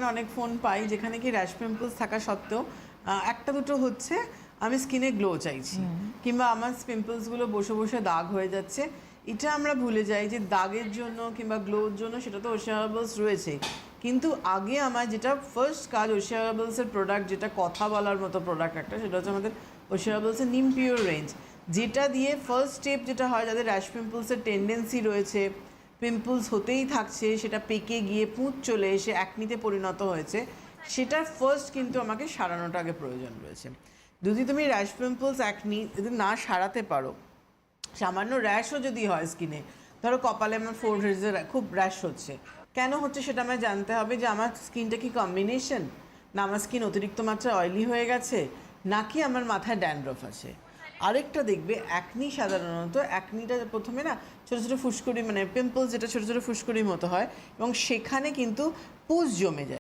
দোকানে অনেক ফোন পাই যেখানে কি র্যাশ পিম্পলস থাকা সত্ত্বেও একটা দুটো হচ্ছে আমি স্কিনে গ্লো চাইছি, কিংবা আমার পিম্পলসগুলো বসে বসে দাগ হয়ে যাচ্ছে। এটা আমরা ভুলে যাই যে দাগের জন্য কিংবা গ্লোর জন্য সেটা তো ওশিয়ান হার্বালস রয়েছে, কিন্তু আগে আমার যেটা ফার্স্ট কাজ ওশিয়ান হার্বালসের প্রোডাক্ট, যেটা কথা বলার মতো প্রোডাক্ট একটা, সেটা হচ্ছে আমাদের ওশিয়ান হার্বালসের নিম পিওর রেঞ্জ, যেটা দিয়ে ফার্স্ট স্টেপ যেটা হয় যাদের র্যাশ পিম্পলসের টেন্ডেন্সি রয়েছে, পিম্পলস হতেই থাকছে, সেটা পেকে গিয়ে পুঁজ চলে এসে অ্যাকনিতে পরিণত হয়েছে, সেটার ফার্স্ট কিন্তু আমাকে সারানোটা আগে প্রয়োজন রয়েছে। যদি তুমি র্যাশ পিম্পলস অ্যাকনি যদি না সারাতে পারো, সামান্য র্যাশও যদি হয় স্কিনে, ধরো কপালে আমার ফোরহেডসে খুব র্যাশ হচ্ছে, কেন হচ্ছে সেটা আমায় জানতে হবে যে আমার স্কিনটা কি কম্বিনেশন, না আমার স্কিন অতিরিক্ত মাত্রায় অয়েলি হয়ে গেছে, নাকি আমার মাথায় ড্যান্ড্রফ আছে। আরেকটা দেখবে অ্যাকনি, সাধারণত অ্যাকনিটা প্রথমে না ছোটো ছোটো ফুসকুড়ি, মানে পিম্পলস যেটা ছোটো ছোটো ফুসকুড়ির মতো হয় এবং সেখানে কিন্তু পুঁজ জমে যায়।